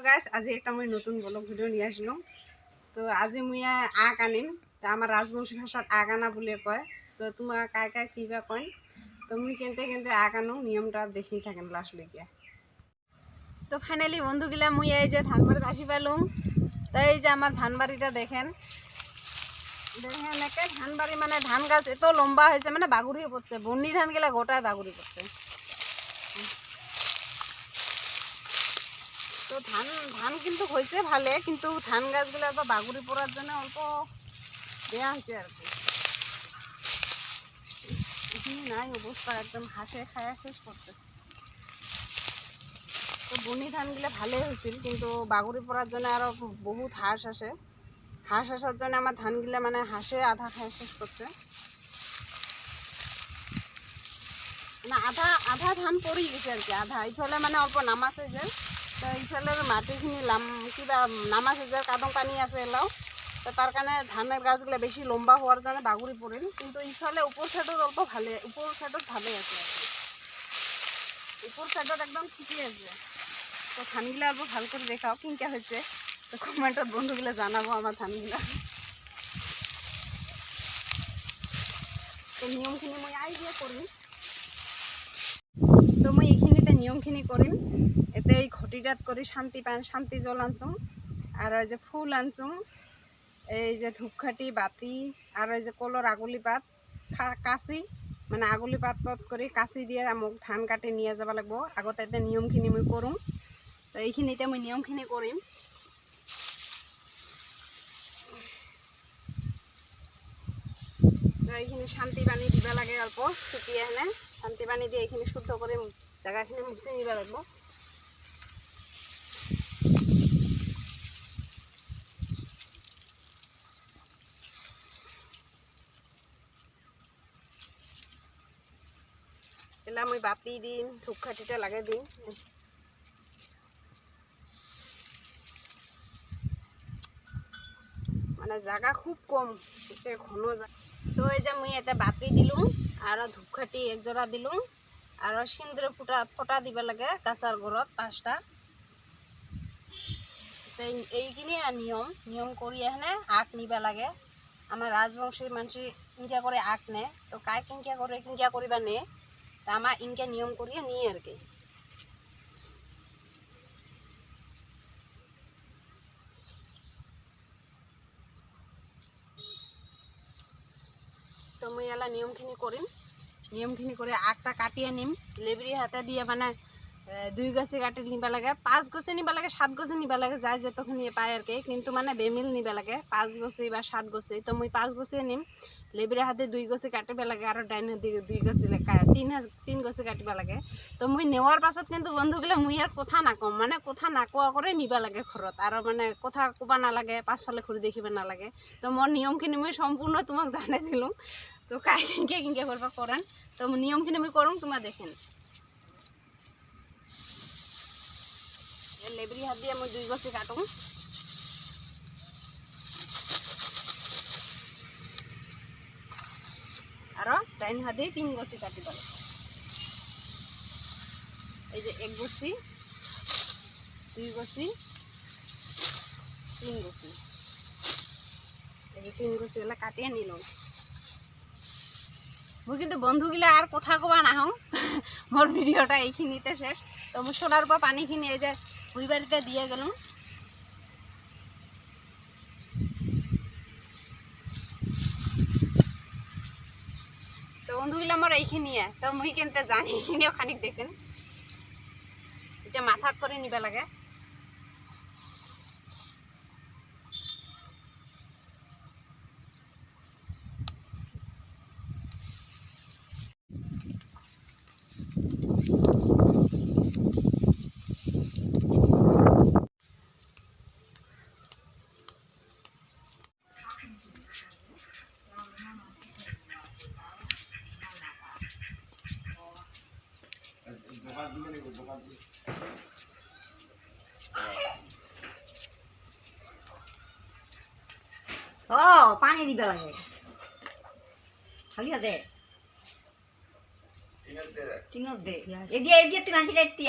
Guys আজি একটা মই নতুন ব্লগ ভিডিও নিয়ে আসলাম। তো আজি মুই আগ আনিম। তো আমার রাজবংশী ভাষাত আগ আনা বলে কয়। তো তোমার কায় কায় কিবা কয়। তো মুই কেনতে কেনতে আগ আনো নিয়মটা দেখি থাকেন লাস্ট লেগে। তো ফাইনালি বন্ধুগুলা মুই এই যে ধানবাড়িতে আসি পেলাম। তো এই যে আমার ধানবাড়িটা দেখেন দেখেন একে ধানবাড়ি মানে ধান গাছ এত লম্বা হয়েছে মানে বাগুড়িয়ে পড়ছে, বন্যি ধান গেলা গোটায় বাগুড়ি পড়ছে। তো ধান ধান কিন্তু হয়েছে ভালো, কিন্তু ধান গাছগুলো বা বাগুড়ি পড়ার জন্য অল্প দেয়া হয়েছে আর কি। এখানে নাই অবস্থা, একদম হাসে খায়া শেষ করছে। তো বনি ধানগুলো ভালোই হয়েছিল, কিন্তু বাগুড়ি পড়ার জন্য আরো বহুত হাঁস আসে। হাঁস আসার জন্য আমার ধানগুলো মানে হাঁসে আধা খায় শেষ করছে। না আধা আধা ধান পড়ে গেছে আর কি, আধা এইফালে মানে অল্প নামাছে যে। তো এইফালের মাটিখিনি কিবা নামাছে যে, কাদম পানি আছে এলাও। তো তার কারণে ধানের গাছগুলো বেশি লম্বা হওয়ার জন্য বাগুড়ি পড়েন, কিন্তু এইফালে উপর সাইডত অল্প ভালো, উপর সাইডত ভালোই আছে আর কি। উপর সাইডত একদম ঠিকই আছে। তো ধানগুলো অল্প ভালো করে দেখাও কিনকা হয়েছে। তো কমেন্টত বন্ধুগুলো জানাবো আমার ধানগুলা। তো নিয়মখিনি মই আই দিয়ে করিম। তো মই এইখিনিতে নিয়মখিনি কৰিম। এতে এই ঘটিটাত কৰি শান্তি জল আনছো, আর এই যে ফুল আনছো, এই যে ধূপকাঠি বাতি, আর এই যে কলর আগুলি পাত কাঁচি মানে আগুলি পাত কৰি কাঁচি দিয়ে মোক ধান কাটি নিয়ে যাব লাগব। আগতে এতে নিয়মখিনি মই কৰোঁ। তো এইখিনিতে মই নিয়মখিনি কৰিম। তো এইখিনি শান্তি পানী দিব লাগে, অল্প ছিটিয়ে হেনে শান্তি পানী দিয়ে এইখিনি শুদ্ধ কৰি জায়গাখিনি মুচি নিব লাগব। এলা মই বাতি দিম, ধূপকাঠিটা লাগাই দিম। মানে জায়গা খুব কম, ঘন জায়গা। তো এই যে মুই এতে বাতি দিলুম আর ধূপকাঠি একজোড়া দিলুম, আর সিন্দুরে ফোটা দিব লাগে গাছার ঘরত 5টা। এইখিনি নিয়ম করি এখানে আখ নিবা লাগে। আমার রাজবংশীর মানুষ ইনকা করে আখ নে। তো কায় কিনকা করে কিনকা করিবা নে, তা আমার ইনকা নিয়ম করিয়ে নিয়ে আর কি। তো মুই এলা নিয়মখিনি কৰিম। নিয়মখিনি করে আগটা কাটিয়ে নিম, লেবরি হাতে দিয়ে মানে 2 গছি কাটি নিবা লাগে, 5 গছি নিবা লাগে, 7 গছি নিবা লাগে, যাই যেতখানি পায় আর কি। কিন্তু মানে বেমিল নিবা লাগে 5 গছি বা 7 গছি। তো মুই 5 গছি নিম, লেবরি হাতে 2 গছি কাটিবা লাগে, আর ডাইন হাতে 2 গছি 3 গছি কাটিবা লাগে। তো মুই নেওয়ার পাছত কিন্তু বন্ধুগুলো মুই আর কথা না কম, মানে কথা না কোয়া করে নিবা লাগে ঘরত, আর মানে কথা কবা নালাগে, পাছফালে ঘুরি দেখিবা নালাগে। তো মোর নিয়মখিনি মুই সম্পূর্ণ তোমাক জানাই দিলুম। তো কাই কিনকে কিনকে করবা করেন। তো নিয়মখিনি মুই করুম, তোমরা দেখেন। লেবরি হাত দিয়ে মুই 2 গছি কাটুম, আর ডাইন হাত দিয়ে 3 গছি কাটিবা লাগে। এই যে 1 গছি, 2 গছি, 3 গছি, এই যে 3 গছি এলা কাটিয়ে নিলাম। মুই কিন্তু বন্ধুগুলা আর কথা কবা না হও, মোর ভিডিওটা এইখিনিতে শেষ। তো মুই সোনার পর পানিখিনি এই যে মুই বাড়িতে দিয়ে গেলাম। তো বন্ধুগুলা আমার এইখিনি। তো মুই কিন্তু জানি এইখিনিও খানিক দেখেন, এটা মাথাত করে নিবা লাগে। ও পানি দিবে লাগে খালি দে টিনত দে এগিয়ে এগিয়ে তুমি হাসি দেখতে